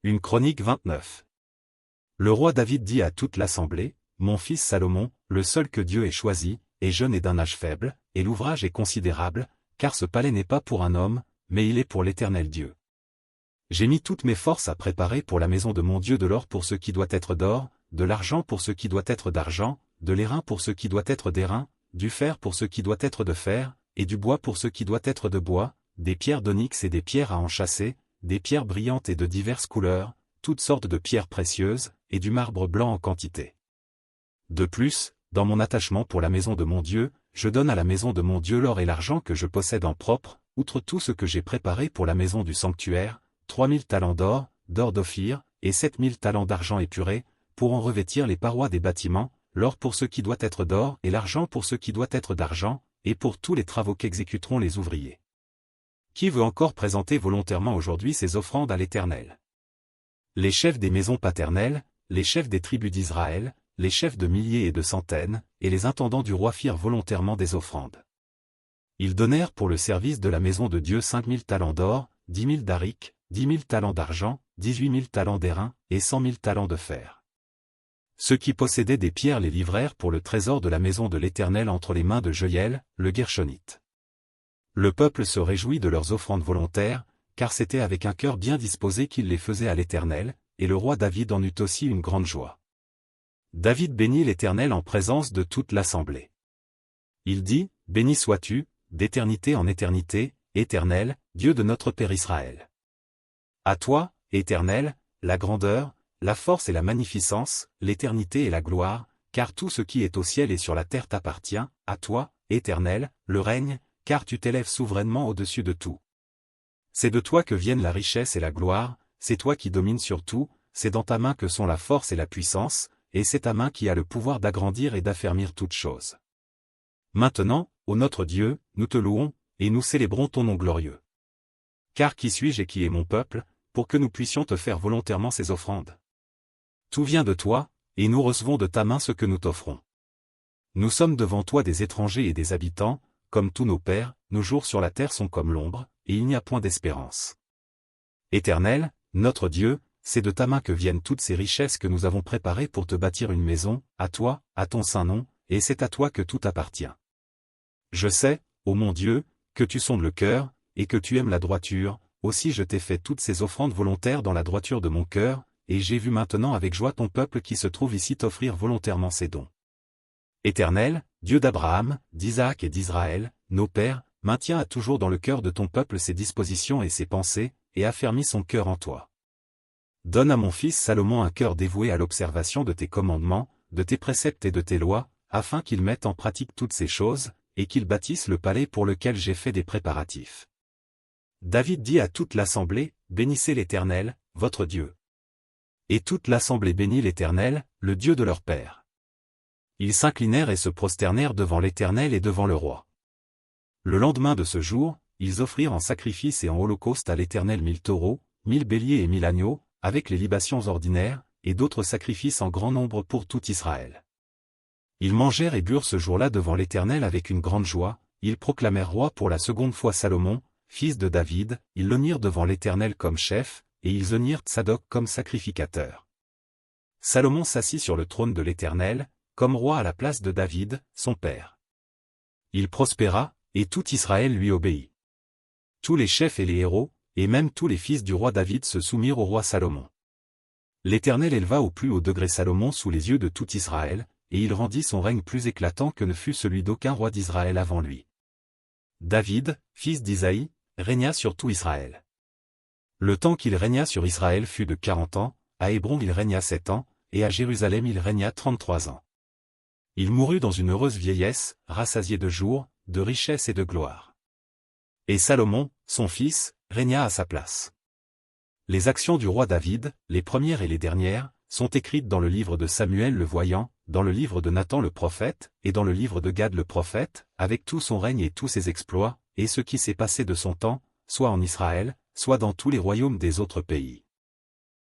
Une chronique 29. Le roi David dit à toute l'assemblée, « Mon fils Salomon, le seul que Dieu ait choisi, est jeune et d'un âge faible, et l'ouvrage est considérable, car ce palais n'est pas pour un homme, mais il est pour l'Éternel Dieu. J'ai mis toutes mes forces à préparer pour la maison de mon Dieu de l'or pour ce qui doit être d'or, de l'argent pour ce qui doit être d'argent, de l'airain pour ce qui doit être d'airain, du fer pour ce qui doit être de fer, et du bois pour ce qui doit être de bois, des pierres d'onyx et des pierres à enchâsser, des pierres brillantes et de diverses couleurs, toutes sortes de pierres précieuses, et du marbre blanc en quantité. De plus, dans mon attachement pour la maison de mon Dieu, je donne à la maison de mon Dieu l'or et l'argent que je possède en propre, outre tout ce que j'ai préparé pour la maison du sanctuaire, 3000 talents d'or, d'or d'Ophir, et 7000 talents d'argent épuré, pour en revêtir les parois des bâtiments, l'or pour ce qui doit être d'or et l'argent pour ce qui doit être d'argent, et pour tous les travaux qu'exécuteront les ouvriers. Qui veut encore présenter volontairement aujourd'hui ses offrandes à l'Éternel? Les chefs des maisons paternelles, les chefs des tribus d'Israël, les chefs de milliers et de centaines, et les intendants du roi firent volontairement des offrandes. Ils donnèrent pour le service de la maison de Dieu 5000 talents d'or, 10 000 d'aric, 10 000 talents d'argent, 18 000 talents d'airain, et 100 000 talents de fer. Ceux qui possédaient des pierres les livrèrent pour le trésor de la maison de l'Éternel entre les mains de Joël, le Guershonite. Le peuple se réjouit de leurs offrandes volontaires, car c'était avec un cœur bien disposé qu'ils les faisaient à l'Éternel, et le roi David en eut aussi une grande joie. David bénit l'Éternel en présence de toute l'assemblée. Il dit, « Béni sois-tu, d'éternité en éternité, Éternel, Dieu de notre Père Israël. À toi, Éternel, la grandeur, la force et la magnificence, l'éternité et la gloire, car tout ce qui est au ciel et sur la terre t'appartient, à toi, Éternel, le règne, car tu t'élèves souverainement au-dessus de tout. C'est de toi que viennent la richesse et la gloire, c'est toi qui domines sur tout, c'est dans ta main que sont la force et la puissance, et c'est ta main qui a le pouvoir d'agrandir et d'affermir toutes choses. Maintenant, ô notre Dieu, nous te louons, et nous célébrons ton nom glorieux. Car qui suis-je et qui est mon peuple, pour que nous puissions te faire volontairement ces offrandes? Tout vient de toi, et nous recevons de ta main ce que nous t'offrons. Nous sommes devant toi des étrangers et des habitants, comme tous nos pères, nos jours sur la terre sont comme l'ombre, et il n'y a point d'espérance. Éternel, notre Dieu, c'est de ta main que viennent toutes ces richesses que nous avons préparées pour te bâtir une maison, à toi, à ton saint nom, et c'est à toi que tout appartient. Je sais, ô mon Dieu, que tu sondes le cœur, et que tu aimes la droiture, aussi je t'ai fait toutes ces offrandes volontaires dans la droiture de mon cœur, et j'ai vu maintenant avec joie ton peuple qui se trouve ici t'offrir volontairement ces dons. Éternel, Dieu d'Abraham, d'Isaac et d'Israël, nos pères, maintiens à toujours dans le cœur de ton peuple ses dispositions et ses pensées, et affermis son cœur en toi. Donne à mon fils Salomon un cœur dévoué à l'observation de tes commandements, de tes préceptes et de tes lois, afin qu'il mette en pratique toutes ces choses, et qu'il bâtisse le palais pour lequel j'ai fait des préparatifs. David dit à toute l'assemblée, bénissez l'Éternel, votre Dieu. Et toute l'assemblée bénit l'Éternel, le Dieu de leur père. Ils s'inclinèrent et se prosternèrent devant l'Éternel et devant le roi. Le lendemain de ce jour, ils offrirent en sacrifice et en holocauste à l'Éternel 1000 taureaux, 1000 béliers et 1000 agneaux, avec les libations ordinaires, et d'autres sacrifices en grand nombre pour tout Israël. Ils mangèrent et burent ce jour-là devant l'Éternel avec une grande joie, ils proclamèrent roi pour la seconde fois Salomon, fils de David, ils l'honnirent devant l'Éternel comme chef, et ils honnirent Tsadok comme sacrificateur. Salomon s'assit sur le trône de l'Éternel, comme roi à la place de David, son père. Il prospéra, et tout Israël lui obéit. Tous les chefs et les héros, et même tous les fils du roi David se soumirent au roi Salomon. L'Éternel éleva au plus haut degré Salomon sous les yeux de tout Israël, et il rendit son règne plus éclatant que ne fut celui d'aucun roi d'Israël avant lui. David, fils d'Isaïe, régna sur tout Israël. Le temps qu'il régna sur Israël fut de 40 ans, à Hébron il régna 7 ans, et à Jérusalem il régna 33 ans. Il mourut dans une heureuse vieillesse, rassasié de jours, de richesse et de gloire. Et Salomon, son fils, régna à sa place. Les actions du roi David, les premières et les dernières, sont écrites dans le livre de Samuel le voyant, dans le livre de Nathan le prophète, et dans le livre de Gad le prophète, avec tout son règne et tous ses exploits, et ce qui s'est passé de son temps, soit en Israël, soit dans tous les royaumes des autres pays.